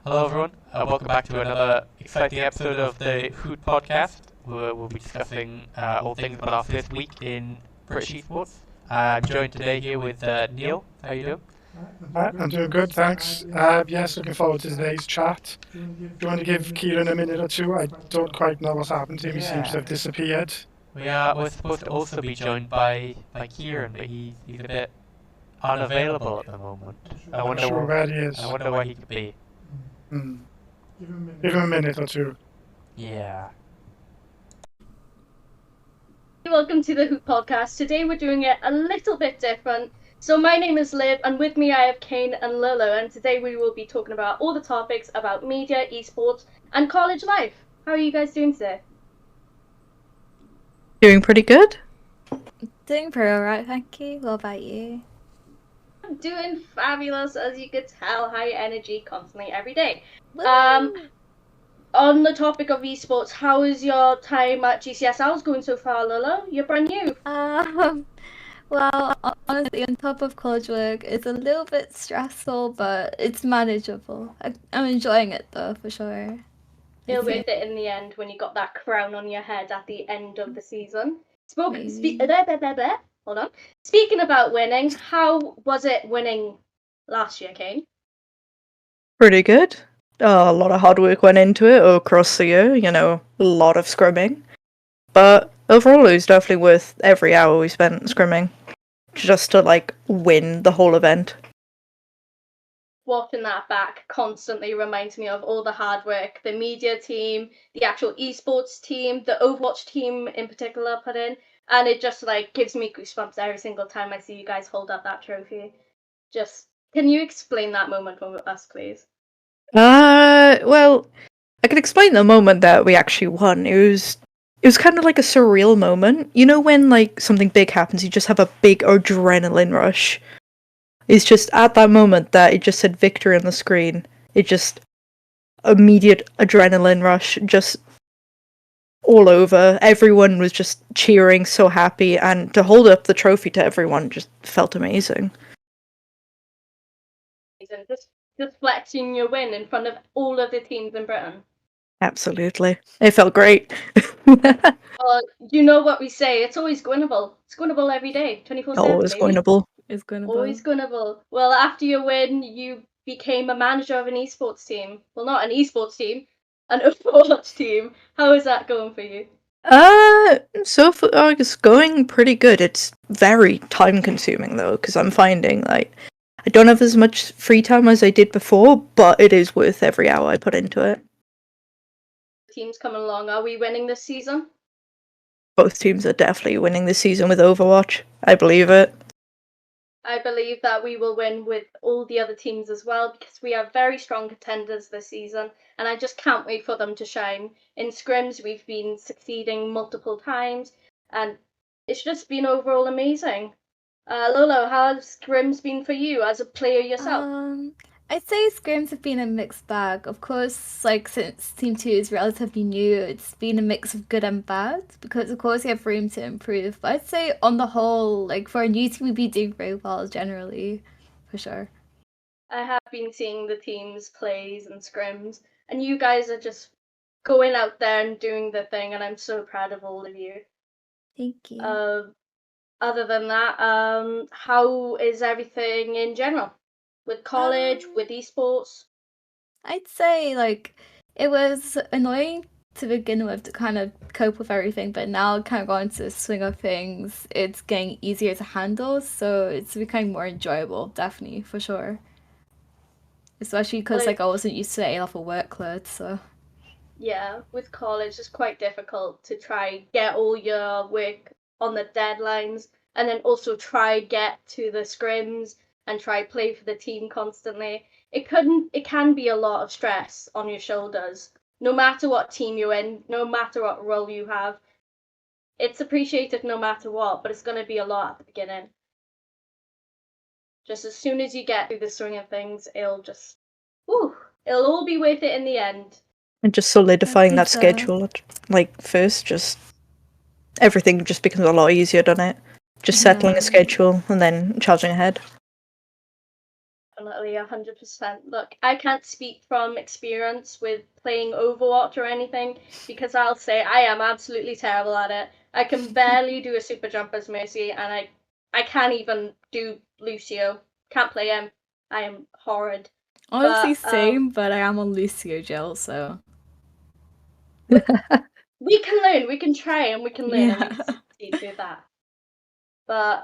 Hello, everyone. Welcome back to another exciting episode of the Hoot podcast. We'll be discussing all things about our first week in British esports. I'm joined today here with Neil. How you doing? I'm doing good, thanks. Yes, looking forward to today's chat. Do you want to give Kieran a minute or two? I don't quite know what's happened to him. He seems to have disappeared. We're supposed to also be joined by Kieran, but he's a bit unavailable at the moment. I'm not sure where he is. I wonder where he could be. Hmm. Give him a minute or two. Yeah. Welcome to the Hoot podcast. Today we're doing it a little bit different. So my name is Liv, and with me I have Kane and Lolo, and today we will be talking about all the topics about media, esports, and college life. How are you guys doing today? Doing pretty good. Doing pretty alright, thank you. What about you? I'm doing fabulous, as you could tell, high energy constantly every day. Woo! On the topic of esports, how is your time at GCS Owls going so far, Lolo? You're brand new. Well, honestly, on top of college work, it's a little bit stressful, but it's manageable. I'm enjoying it though, for sure. Feel worth it in the end when you got that crown on your head at the end of the season. Hold on. Speaking about winning, how was it winning last year, Kane? Pretty good. A lot of hard work went into it across the year, a lot of scrimming. But overall, it was definitely worth every hour we spent scrimming just to, win the whole event. Watching that back constantly reminds me of all the hard work the media team, the actual esports team, the Overwatch team in particular put in, and it just gives me goosebumps every single time I see you guys hold up that trophy. Can you explain that moment for us, please? Well, I can explain the moment that we actually won. It was kind of like a surreal moment. You know when something big happens, you just have a big adrenaline rush. It's just at that moment that it just said victory on the screen. It just immediate adrenaline rush, just all over. Everyone was just cheering, so happy, and to hold up the trophy to everyone just felt amazing. Just flexing your win in front of all of the teams in Britain. Absolutely. It felt great. You know what we say, it's always winnable. It's winnable every day, 24/7. Always winnable. It's gonna Always winnable. Well, after your win, you became a manager of an esports team. Well, not an esports team, an Overwatch team. How is that going for you? So far it's going pretty good. It's very time consuming though, because I'm finding I don't have as much free time as I did before, but it is worth every hour I put into it. Teams coming along. Are we winning this season? Both teams are definitely winning this season with Overwatch. I believe it. I believe that we will win with all the other teams as well, because we have very strong contenders this season, and I just can't wait for them to shine. In scrims, we've been succeeding multiple times, and it's just been overall amazing. Lolo, how have scrims been for you as a player yourself? I'd say scrims have been a mixed bag. Of course, since Team 2 is relatively new, it's been a mix of good and bad, because of course you have room to improve. But I'd say on the whole, for a new team, we'd be doing very well generally, for sure. I have been seeing the teams' plays and scrims, and you guys are just going out there and doing the thing, and I'm so proud of all of you. Thank you. Other than that, how is everything in general? With college, with esports? I'd say it was annoying to begin with to kind of cope with everything, but now kind of got into the swing of things. It's getting easier to handle, so it's becoming more enjoyable, definitely, for sure. Especially because I wasn't used to the A-level workload, so. Yeah, with college it's quite difficult to try get all your work on the deadlines, and then also try get to the scrims and try play for the team constantly. It can be a lot of stress on your shoulders, no matter what team you're in, no matter what role you have. It's appreciated no matter what, but it's going to be a lot at the beginning. Just as soon as you get through the swing of things, it'll all be worth it in the end. And just solidifying that schedule, first, just everything just becomes a lot easier, doesn't it? Just settling a schedule and then charging ahead. Definitely, 100%. Look, I can't speak from experience with playing Overwatch or anything because I'll say I am absolutely terrible at it. I can barely do a super jump as Mercy, and I can't even do Lucio. Can't play him. I am horrid. Honestly, But same, but I am on Lucio Gel, so. we can learn. We can try, and we can learn, and we can Yeah. succeed through that. But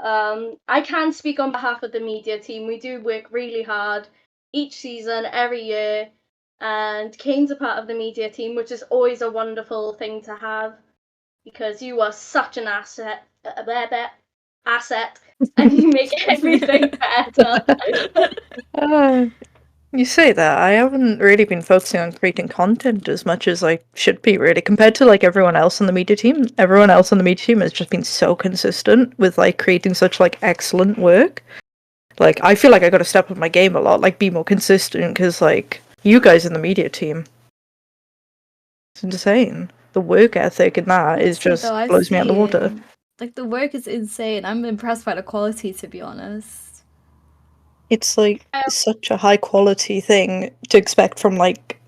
I can speak on behalf of the media team. We do work really hard each season, every year, and Kane's a part of the media team, which is always a wonderful thing to have because you are such an asset, and you make everything better. You say that. I haven't really been focusing on creating content as much as I should be, really, compared to like everyone else on the media team. Everyone else on the media team has just been so consistent with like creating such like excellent work. Like, I feel like I got to step up my game a lot, like be more consistent, because like you guys in the media team, it's insane. The work ethic in that is Honestly, just though, I've blows me out of the water. seen, like, the work is insane. I'm impressed by the quality, to be honest. It's like such a high quality thing to expect from like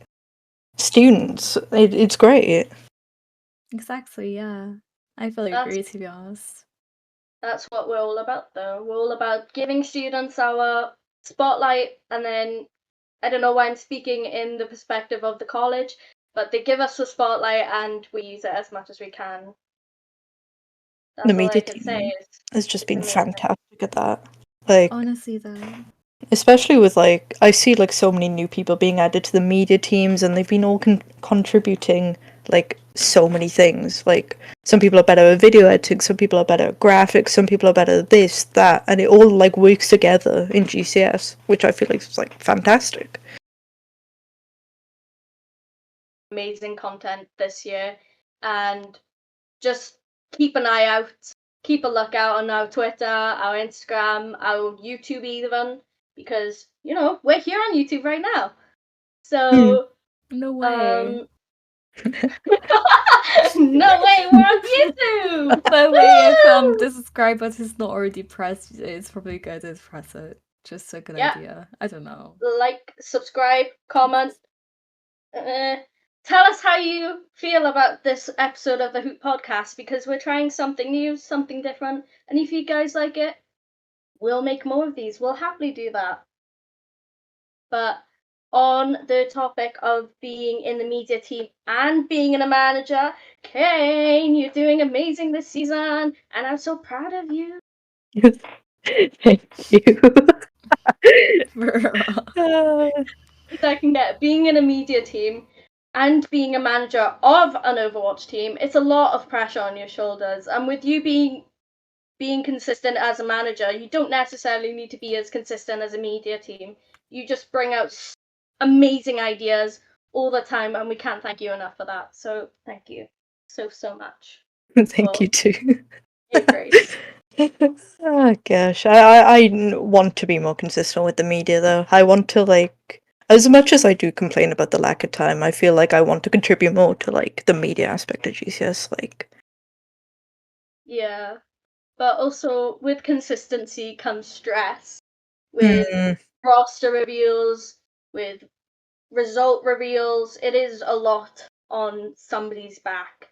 students. It's great. Exactly, yeah. I fully agree, to be honest. That's what we're all about, though. We're all about giving students our spotlight, and then I don't know why I'm speaking in the perspective of the college, but they give us the spotlight and we use it as much as we can. That's The all I media can team say. has just been amazing. fantastic at that. Like, Honestly, though. especially with like, I see like so many new people being added to the media teams, and they've been all contributing like so many things. Like, some people are better at video editing, some people are better at graphics, some people are better at this, that, and it all like works together in GCS, which I feel like is like fantastic. Amazing content this year, and just keep an eye out, keep a lookout on our Twitter, our Instagram, our YouTube even, because we're here on YouTube right now. So No way. no way, we're on YouTube. By the way, if the subscribe button is not already pressed, it's probably good to press it. Just a good idea. I don't know. Like, subscribe, comment. Tell us how you feel about this episode of the Hoot podcast, because we're trying something new, something different, and if you guys like it, we'll make more of these. We'll happily do that. But on the topic of being in the media team and being a manager, Kane, you're doing amazing this season, and I'm so proud of you. Thank you. I can get being in a media team and being a manager of an Overwatch team. It's a lot of pressure on your shoulders, and with you being consistent as a manager, you don't necessarily need to be as consistent as a media team. You just bring out amazing ideas all the time, and we can't thank you enough for that. So thank you so much. Thank you too. You're great. Oh gosh, I want to be more consistent with the media though. I want to like, as much as I do complain about the lack of time, I feel like I want to contribute more to like the media aspect of GCS. Like, Yeah, but also with consistency comes stress. With roster reveals, with result reveals, it is a lot on somebody's back.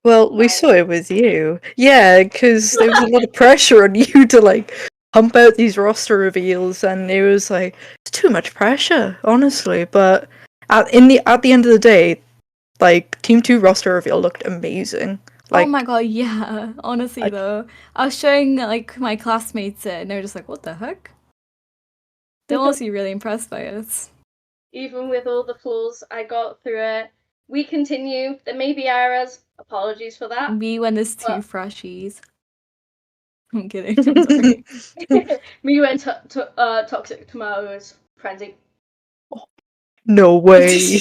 well, we saw it with you. Yeah, because there was a lot of pressure on you to like pump out these roster reveals, and it was like it's too much pressure, honestly. But at the end of the day, like Team 2 roster reveal looked amazing. Like, oh my god, yeah. Honestly though, I was showing like my classmates it, and they were just like, "What the heck?" They're honestly really impressed by it. Even with all the flaws I got through it, we continue. There may be errors. Apologies for that. Me when there's two freshies. I'm kidding. I'm sorry. Me when Toxic Tomatoes frenzy. no way.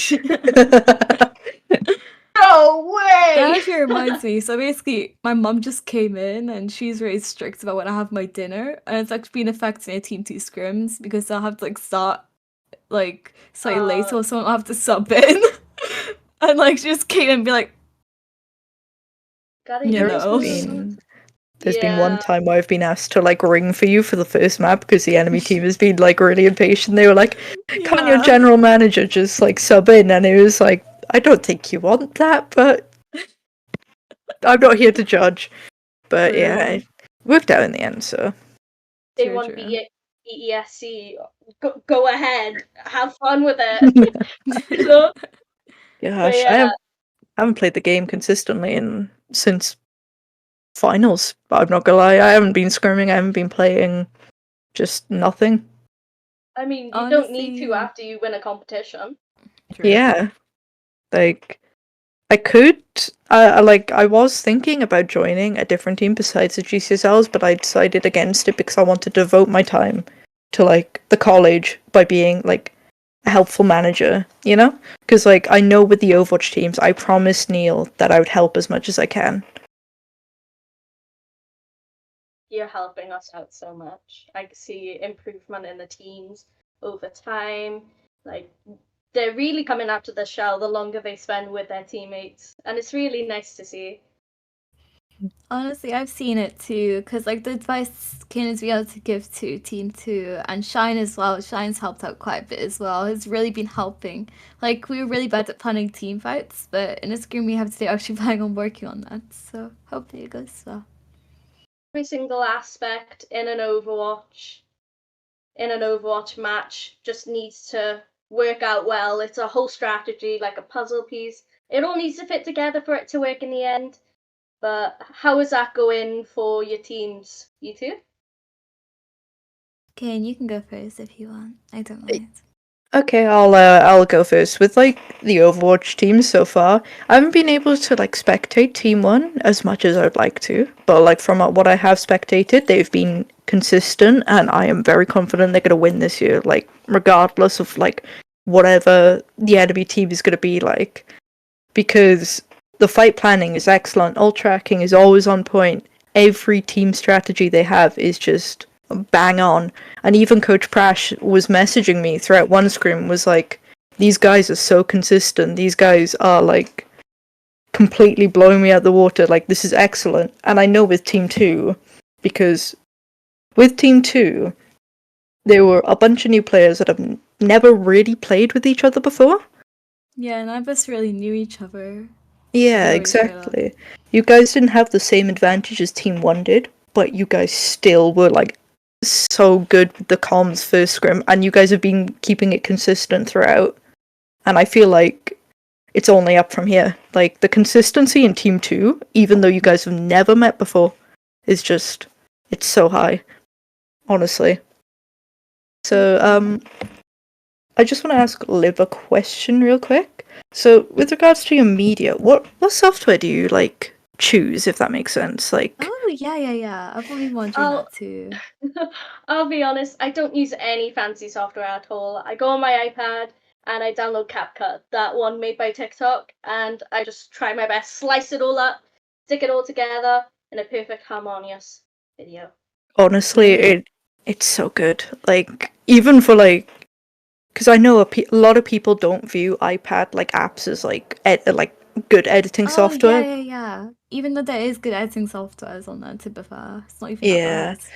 No way! That actually reminds me. So basically, my mum just came in and she's really strict about when I have my dinner, and it's actually been affecting Team 2 scrims because I'll have to like start like slightly later, or someone will have to sub in, and like she just came in and be like, Gotta you use know. There's been one time where I've been asked to like ring for you for the first map because the enemy team has been like really impatient. They were like, "Can't your general manager just like sub in?" And it was like, "I don't think you want that, but I'm not here to judge." But yeah, it worked out in the end. So They want BESC. Go ahead, have fun with it. You know? gosh, yeah. I haven't played the game consistently since finals. But I'm not gonna lie, I haven't been scrimming. I haven't been playing. Just nothing. I mean, you don't need to after you win a competition. True. Yeah, like I could. I was thinking about joining a different team besides the GCS Owls, but I decided against it because I wanted to devote my time to like the college by being like a helpful manager, you know? Because like I know with the Overwatch teams, I promised Neil that I would help as much as I can. You're helping us out so much. I can see improvement in the teams over time. Like, they're really coming out of the shell the longer they spend with their teammates, and it's really nice to see. Honestly, I've seen it too, because like the advice Kane has been able to give to Team 2 and Shine as well. Shine's helped out quite a bit as well. It's really been helping. Like, we were really bad at planning team fights, but in a scrim we have today actually planning on working on that. So hopefully it goes well. Every single aspect in an Overwatch match just needs to work out well. It's a whole strategy, like a puzzle piece. It all needs to fit together for it to work in the end. But how is that going for your teams, you two? Kane, you can go first if you want. I don't mind. Okay, I'll go first. With like the Overwatch teams so far, I haven't been able to like spectate Team 1 as much as I'd like to, but like from what I have spectated, they've been consistent, and I am very confident they're gonna win this year. Like regardless of like whatever the enemy team is gonna be like, because the fight planning is excellent, ult tracking is always on point. Every team strategy they have is just bang on. And even Coach Prash was messaging me throughout one scrim, was like, these guys are so consistent, these guys are like completely blowing me out the water, like this is excellent. And I know with Team 2, because with Team 2 there were a bunch of new players that have never really played with each other before. Yeah, none of us really knew each other. Yeah, exactly. You guys didn't have the same advantage as Team 1 did, but you guys still were like so good with the comms first scrim, and you guys have been keeping it consistent throughout. And I feel like it's only up from here. Like the consistency in Team 2, even though you guys have never met before, is just it's so high. Honestly. So I just want to ask Liv a question real quick. So with regards to your media, what software do you like choose, if that makes sense? Like Oh yeah. I've only been wondering that too. I'll be honest, I don't use any fancy software at all. I go on my iPad and I download CapCut, that one made by TikTok, and I just try my best, slice it all up, stick it all together in a perfect harmonious video. honestly, it's so good. Like even for like, because I know a lot of people don't view iPad like apps as like good editing software. Yeah. Even though there is good editing softwares on there, to be fair, it's not even Yeah. that bad.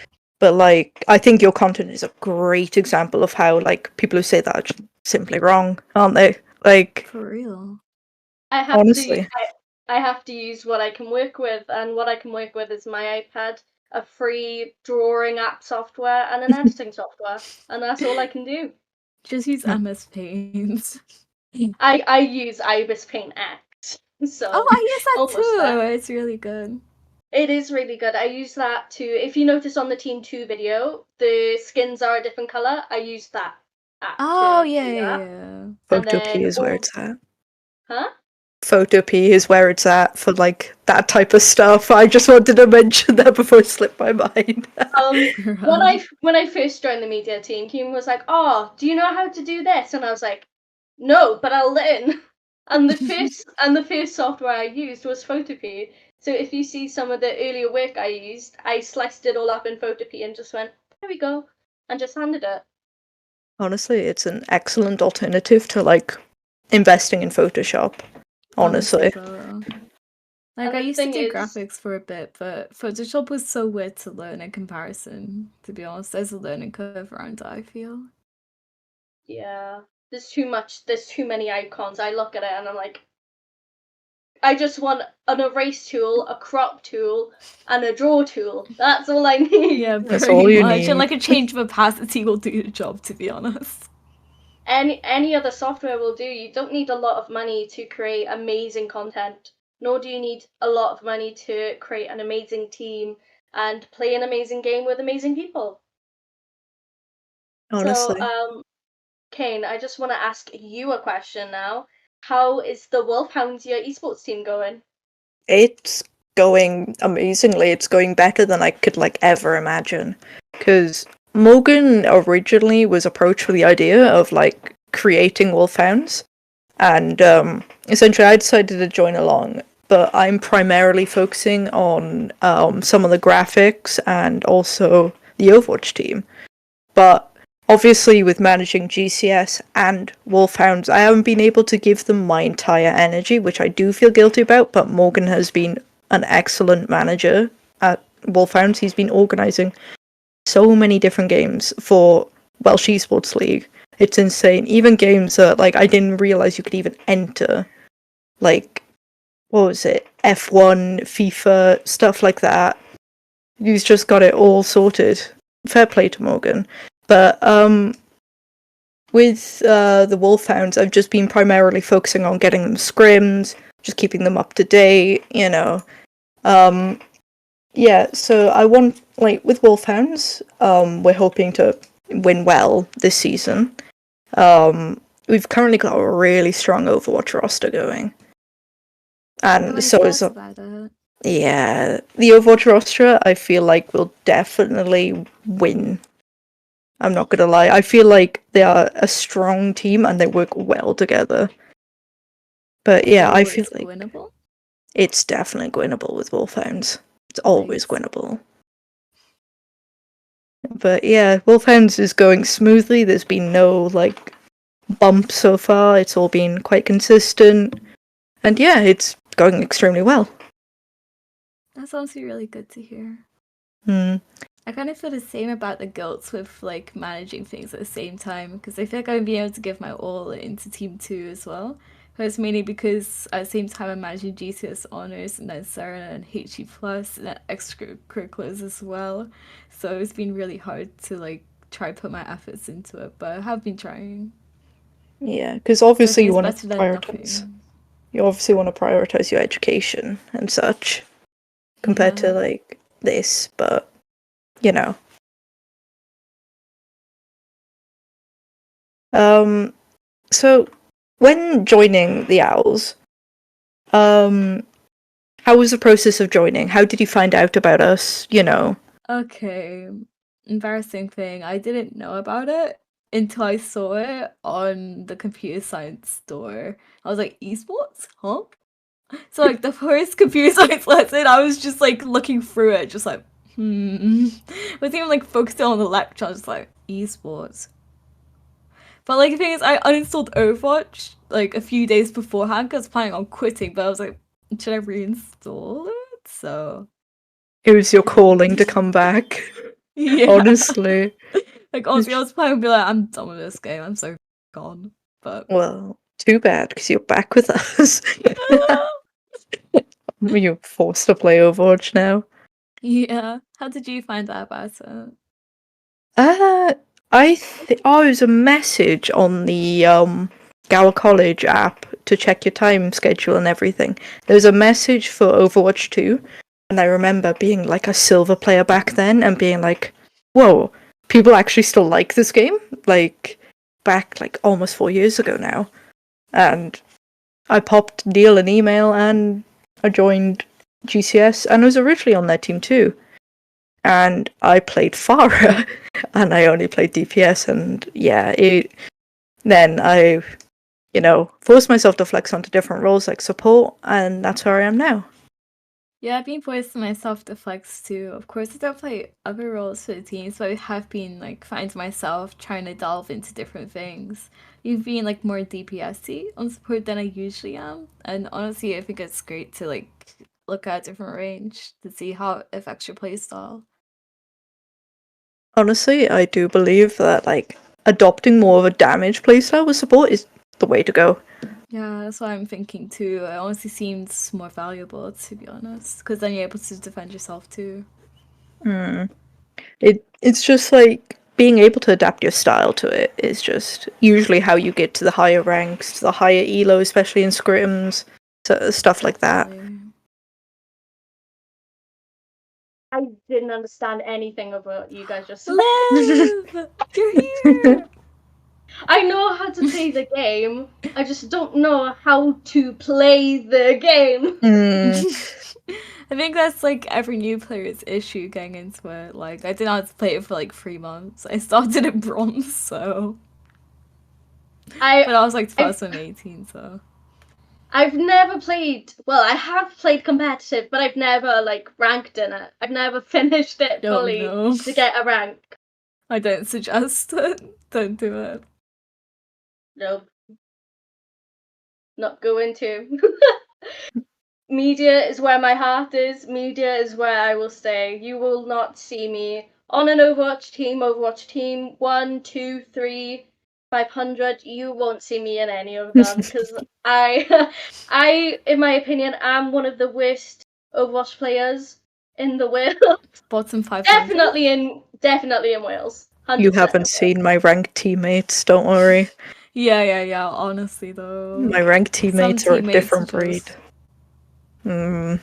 But like, I think your content is a great example of how like people who say that are just simply wrong, aren't they? Like For real. I have honestly. I have to use what I can work with, and what I can work with is my iPad, a free drawing app software, and an editing software, and that's all I can do. Just use MS Paint. I use Ibis Paint X. So Oh, I use that almost too. there. It's really good. It is really good. I use that too. If you notice on the Team 2 video, the skins are a different colour. I use that app. Oh, to do that. yeah. Photo P is where it's at. Huh? Photo P is where it's at for like that type of stuff. I just wanted to mention that before it slipped my mind. When I first joined the media team, Kim was like, "Oh, do you know how to do this?" And I was like, "No, but I'll learn." And the first software I used was Photopea. So if you see some of the earlier work I used, I sliced it all up in Photopea and just went, "There we go," and just handed it. Honestly, it's an excellent alternative to like investing in Photoshop. Honestly. Like, And I the used to thing do is- graphics for a bit, but Photoshop was so weird to learn in comparison, to be honest. There's a learning curve around it, I feel. Yeah, there's too many icons. I look at it and I'm like, I just want an erase tool, a crop tool, and a draw tool. That's all I need. Yeah, That's pretty all you much. need. And like a change of opacity will do the job, to be honest. Any other software will do. You don't need a lot of money to create amazing content, nor do you need a lot of money to create an amazing team and play an amazing game with amazing people. Honestly. So, Kane, I just want to ask you a question now. How is the Wolfhounds, your esports team, going? It's going amazingly. It's going better than I could like ever imagine. Because Morgan originally was approached with the idea of like creating wolfhounds, and essentially I decided to join along. But I'm primarily focusing on some of the graphics and also the Overwatch team. But obviously, with managing GCS and Wolfhounds, I haven't been able to give them my entire energy, which I do feel guilty about. But Morgan has been an excellent manager at Wolfhounds. He's been organising so many different games for Welsh Esports League. It's insane. Even games that like I didn't realise you could even enter. Like, what was it? F1, FIFA, stuff like that. He's just got it all sorted. Fair play to Morgan. But with the Wolfhounds, I've just been primarily focusing on getting them scrims, just keeping them up to date, you know. Yeah, so I want, like, with Wolfhounds, we're hoping to win well this season. We've currently got a really strong Overwatch roster going. And Like, so is that's better. yeah, the Overwatch roster, I feel like will definitely win. I'm not gonna lie. I feel like they are a strong team and they work well together. But yeah, So I feel it's like winnable. it's definitely winnable with Wolfhounds. It's always Nice. winnable. But yeah, Wolfhounds is going smoothly. There's been no like bumps so far. It's all been quite consistent. And yeah, it's going extremely well. That sounds really good to hear. Hmm. I kind of feel the same about the guilds with like managing things at the same time because I feel like I'm being able to give my all into Team 2 as well. But it's mainly because at the same time I'm managing GCS Honours and then Serena and HE Plus and then extracurriculars as well. So it's been really hard to like try put my efforts into it, but I have been trying. Yeah, because So I obviously think you it's want to better than prioritize. nothing. You obviously want to prioritize your education and such compared to Yeah. like this, but you know. So when joining the Owls, how was the process of joining? How did you find out about us? You know. Okay, embarrassing thing. I didn't know about it until I saw it on the computer science store. I was like, esports? Huh? So like the first computer science lesson, I was just like looking through it, just like, wasn't even like focusing on the lecture. I was just like, esports. But like the thing is, I uninstalled Overwatch like a few days beforehand because I was planning on quitting. But I was like, should I reinstall it? So It was your calling to come back. yeah. Honestly. Like honestly, I was planning to be like, I'm done with this game. I'm so gone. But Well, too bad, because you're back with us. You're forced to play Overwatch now. yeah. How did you find out about it? It was a message on the Gower College app to check your time schedule and everything. There was a message for Overwatch 2, and I remember being like a silver player back then and being like, whoa, people actually still like this game? Like, back like almost 4 years ago now. And I popped Neil an email and I joined GCS and I was originally on their team too. And I played Farah and I only played DPS and yeah, then I, forced myself to flex onto different roles like support and that's where I am now. Yeah, I've been forcing myself to flex too. Of course, I don't play other roles for the teams, but I have been like finding myself trying to delve into different things. You've been like more DPS-y on support than I usually am, and honestly, I think it's great to like look at a different range to see how it affects your playstyle. Honestly, I do believe that like adopting more of a damage playstyle with support is the way to go. Yeah, that's what I'm thinking too. It honestly seems more valuable, to be honest, because then you're able to defend yourself too. It's just like being able to adapt your style to it is just usually how you get to the higher ranks, to the higher elo, especially in scrims, stuff like that. I didn't understand anything of what you guys just said. Liv! You're here! I know how to play the game. I just don't know how to play the game. I think that's like every new player's issue getting into it. Like, I didn't know how to play it for like 3 months. I started in bronze, so. But I was like 2018, so. I've never played. Well, I have played competitive, but I've never like ranked in it. I've never finished it fully to get a rank. I don't suggest it. Don't do it. Nope. Not going to. Media is where my heart is. Media is where I will stay. You will not see me on an Overwatch team 1, 2, 3, 500. You won't see me in any of them because I, in my opinion, am one of the worst Overwatch players in the world. Bottom 500. Definitely in Wales. You haven't seen my ranked teammates, don't worry. Yeah. Honestly, though, my ranked teammates are a different breed. Literally,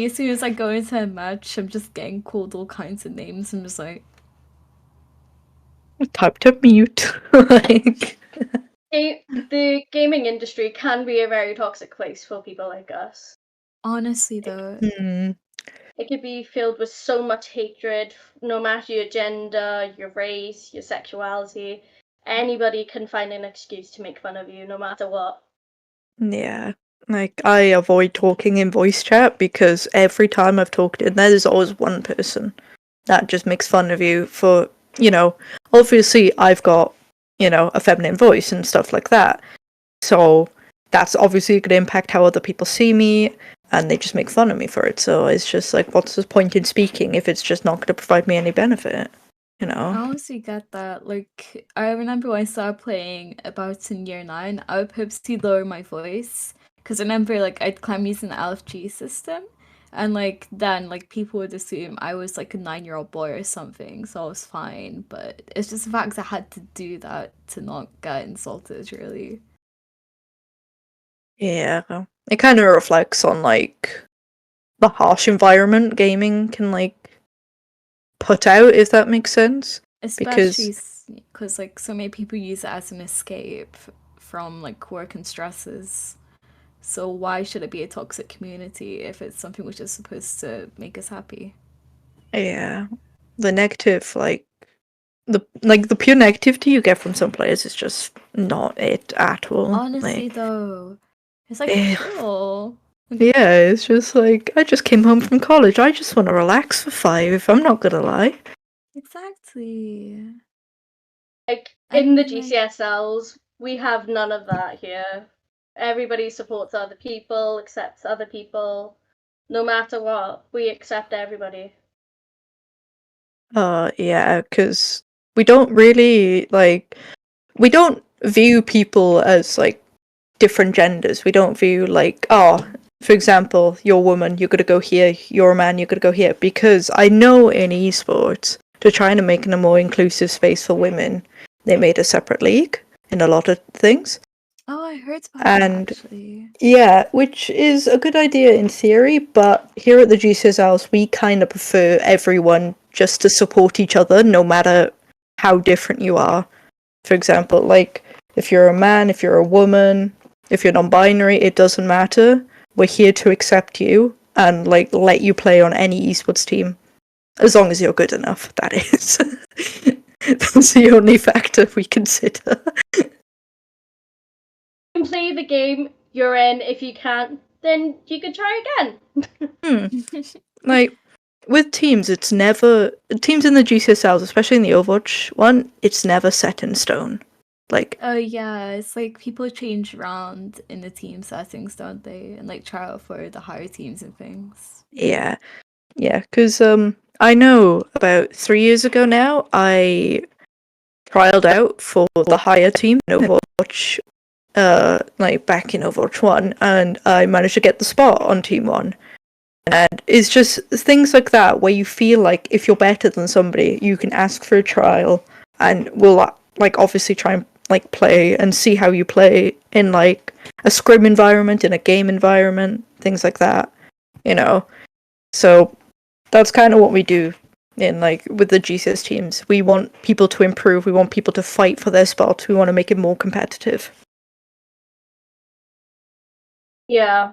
as soon as I go into a match, I'm just getting called all kinds of names. I'm just like, type to mute. Like, the gaming industry can be a very toxic place for people like us. Honestly, though, it could be filled with so much hatred, no matter your gender, your race, your sexuality. Anybody can find an excuse to make fun of you, no matter what. Yeah. Like, I avoid talking in voice chat because every time I've talked in there, there's always one person that just makes fun of you for, obviously I've got, a feminine voice and stuff like that. So that's obviously going to impact how other people see me, and they just make fun of me for it. So it's just like, what's the point in speaking if it's just not going to provide me any benefit? I honestly get that. Like, I remember when I started playing about in year 9, I would purposely lower my voice. Because I remember, like, I'd climb using the LFG system. And, like, then, like, people would assume I was, like, a 9-year-old boy or something. So I was fine. But it's just the fact I had to do that to not get insulted, really. Yeah. It kind of reflects on, like, the harsh environment gaming can, like, put out, if that makes sense. Especially because like so many people use it as an escape from like work and stresses. So why should it be a toxic community if it's something which is supposed to make us happy? Yeah, the negative, the pure negativity you get from some players is just not it at all. Honestly, though, it's like chill. Yeah, it's just like, I just came home from college. I just want to relax for 5. I'm not gonna lie. Exactly. Like, in the GCS Owls, we have none of that here. Everybody supports other people, accepts other people. No matter what, we accept everybody. Yeah, because we don't really, we don't view people as, different genders. We don't view, for example, you're a woman, you're gonna go here, you're a man, you're gonna go here. Because I know in esports, to try and make a more inclusive space for women, they made a separate league in a lot of things. Oh, I heard about that, actually. Yeah, which is a good idea in theory, but here at the GCS Owls, we kind of prefer everyone just to support each other, no matter how different you are. For example, if you're a man, if you're a woman, if you're non-binary, it doesn't matter. We're here to accept you and, let you play on any esports team. As long as you're good enough, that is. That's the only factor we consider. You can play the game you're in. If you can't, then you could try again. With teams, it's never... Teams in the GCS Owls, especially in the Overwatch one, it's never set in stone. Like, Oh yeah, it's like people change around in the team settings, don't they? And like try out for the higher teams and things. yeah, because I know about 3 years ago now, I trialed out for the higher team in Overwatch, like back in Overwatch 1, and I managed to get the spot on Team 1. And it's just things like that where you feel like if you're better than somebody, you can ask for a trial, and we'll like obviously try and like play and see how you play in like a scrim environment, in a game environment, things like that, you know. So that's kind of what we do in like with the GCS teams. We want people to improve. We want people to fight for their spots. We want to make it more competitive. Yeah,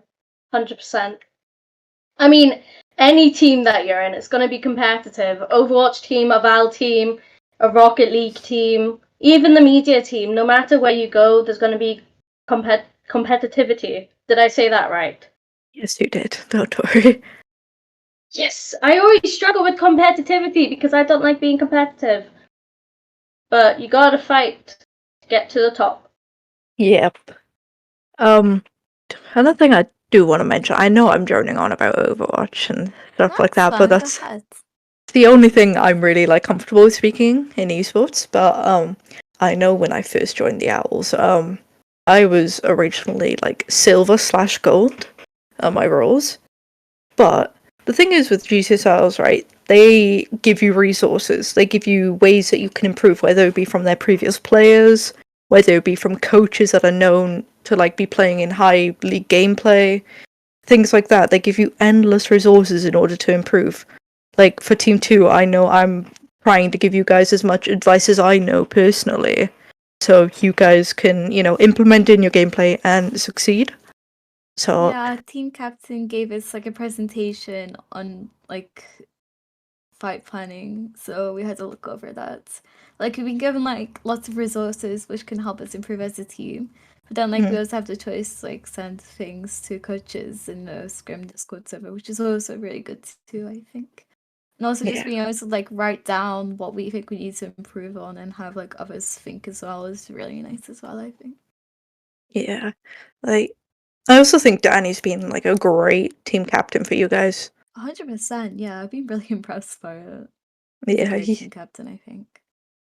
100%. I mean, any team that you're in, it's going to be competitive. Overwatch team, a Val team, a Rocket League team, even the media team. No matter where you go, there's going to be competitivity. Did I say that right? Yes, you did. Don't worry. Yes, I always struggle with competitivity because I don't like being competitive. But you gotta fight to get to the top. Yep. Another thing I do want to mention, I know I'm droning on about Overwatch and stuff like that, but Fine, go that's ahead. the only thing I'm really like comfortable with speaking in esports. But I know when I first joined the Owls, I was originally like silver/gold on my roles. But the thing is with GCS Owls, right? They give you resources. They give you ways that you can improve, whether it be from their previous players, whether it be from coaches that are known to like be playing in high league gameplay, things like that. They give you endless resources in order to improve. Like for Team 2, I know I'm trying to give you guys as much advice as I know personally, so you guys can, implement in your gameplay and succeed. So Yeah, team captain gave us like a presentation on like fight planning, so we had to look over that. Like we've been given like lots of resources which can help us improve as a team. But then like we also have the choice to like send things to coaches in the Scrim Discord server, which is also really good too, I think. And also just yeah, being able to like write down what we think we need to improve on and have like others think as well is really nice as well, I think. yeah. Like I also think Danny's been like a great team captain for you guys. 100%, yeah, I've been really impressed by it. He's a Yeah, great team captain, I think.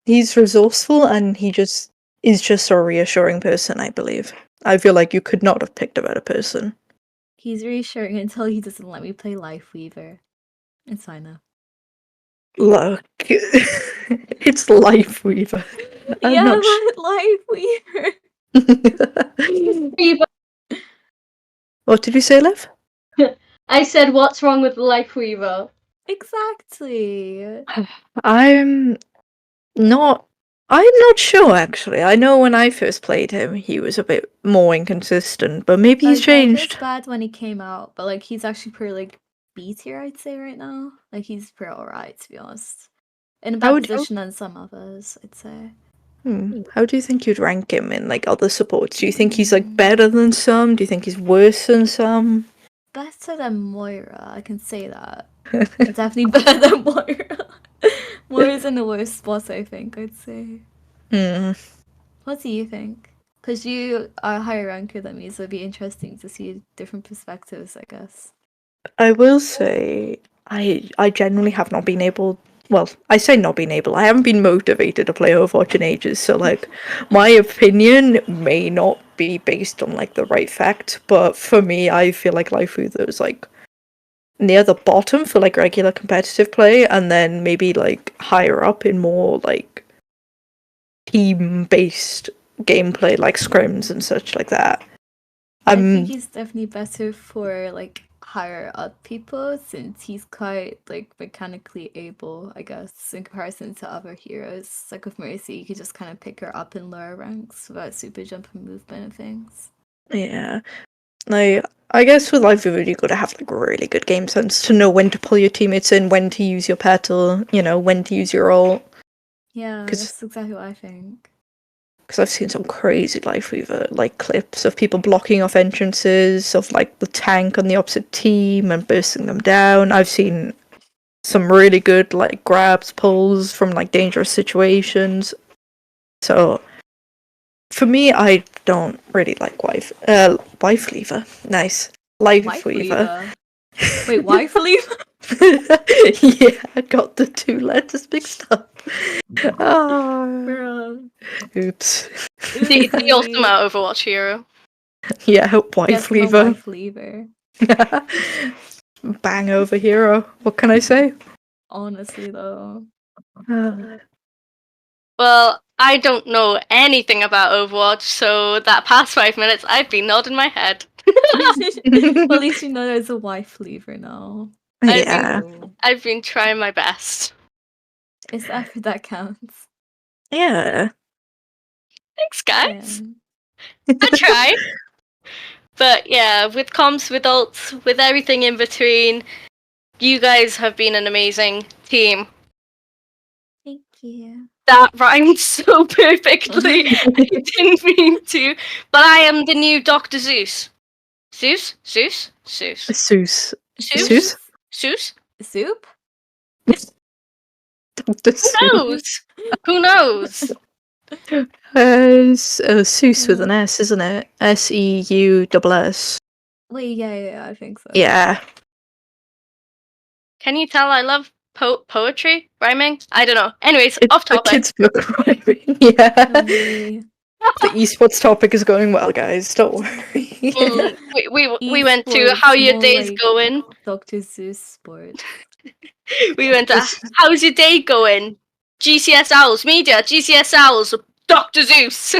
he's resourceful and he just is just a reassuring person, I believe. I feel like you could not have picked a better person. He's reassuring until he doesn't let me play Life Weaver. It's fine though. Look, it's Life Weaver. I'm Yeah, not Life Weaver. Weaver. What did you say, Liv? I said, what's wrong with Life Weaver? Exactly. I'm not. I'm not sure actually. I know when I first played him, he was a bit more inconsistent, but maybe he's Yeah, he was changed. bad when he came out, but like he's actually pretty like B tier, I'd say right now. Like he's pretty alright to be honest. In a How bad would position than some others, I'd say. How do you think you'd rank him in like other supports? Do you think he's like better than some? Do you think he's worse than some? Better than Moira, I can say that. Definitely better than Moira. Moira's in the worst spot, I think, I'd say. What do you think? Because you are a higher ranker than me, so it'd be interesting to see different perspectives, I guess. I will say I generally have not been able. Well, I say not been able. I haven't been motivated to play Overwatch in ages. So like, my opinion may not be based on like the right fact. But for me, I feel like Life Weaver is like near the bottom for like regular competitive play, and then maybe like higher up in more like team-based gameplay, like scrims and such like that. I think he's definitely better for like higher up people since he's quite like mechanically able, I guess, in comparison to other heroes. Like with Mercy, you could just kind of pick her up in lower ranks without super jump and movement and things. Yeah. Like, I guess with Life Weaver, you gotta have like really good game sense to know when to pull your teammates in, when to use your petal, when to use your ult. Yeah, 'Cause- that's exactly what I think. Because I've seen some crazy Life Weaver like clips of people blocking off entrances of like the tank on the opposite team and bursting them down. I've seen some really good like grabs, pulls from like dangerous situations. So For me, I don't really like wife lever. Nice. Life Wife weaver. leaver. Wait, wife leaver? Yeah, I got the 2 letters mixed up. Ah, Bro. oops. The ultimate Overwatch hero. Yeah, wife Yes, no lever. wife leaver. Bang over hero. What can I say? Honestly, though. Well, I don't know anything about Overwatch, so that past 5 minutes I've been nodding my head. Well, at least you know there's a wife leaver now. Yeah. I've been trying my best. It's the effort that counts. Yeah. Thanks, guys. Yeah. I tried. But yeah, with comps, with ults, with everything in between, you guys have been an amazing team. Thank you. That rhymed so perfectly. I didn't mean to. But I am the new Dr. Zeus. Zeus? Zeus? Zeus. Seuss. Zeus? Seuss? Zeus? Soup? Dr. Who Seuss. knows? Who knows? Seuss with an S, isn't it? SEUSS. Wait, yeah, I think so. Yeah. Can you tell I love poetry? Rhyming? I don't know. Anyways, It's off the topic. kids' book rhyming. Yeah. Lovely. The esports topic is going well, guys. Don't worry. We went to Esports, how your more day's like going. Dr. Zeus sports. We went to how's your day going? GCS Owls Media, GCS Owls, Dr. Zeus.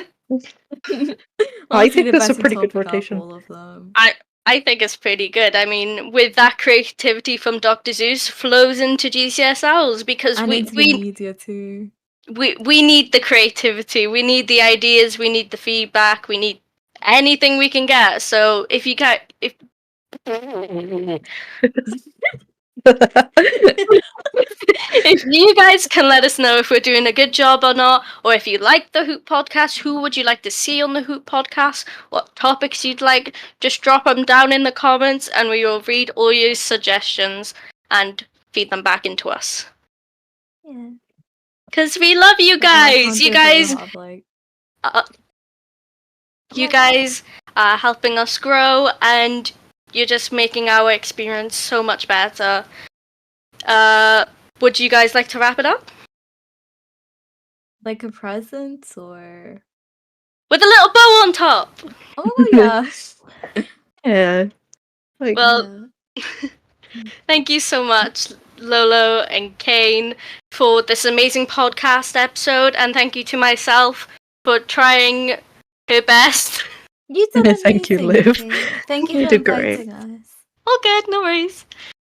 I think the that's a best pretty good topic out of rotation. all of them. I think it's pretty good. I mean, with that creativity from Dr. Zeus flows into GCS Owls because And into the we media too. we need the creativity, we need the ideas, we need the feedback, we need anything we can get. So if you can, if you guys can let us know if we're doing a good job or not, or if you like the Hoot podcast, who would you like to see on the Hoot podcast, what topics you'd like, just drop them down in the comments and we will read all your suggestions and feed them back into us. Yeah. Because we love you guys! You guys you guys are helping us grow and you're just making our experience so much better. Would you guys like to wrap it up? Like a present or With a little bow on top! oh yeah. Yeah. Like, Well, thank you so much, Lolo and Kane, for this amazing podcast episode, and thank you to myself for trying her best. You did Thank you, amazing, Liv. Kate. Thank you You for did great. inviting us. All good, no worries.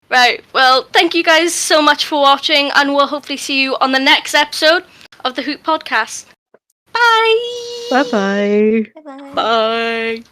Right, well, thank you guys so much for watching, and we'll hopefully see you on the next episode of the Hoot Podcast. Bye! bye-bye. Bye bye. Bye!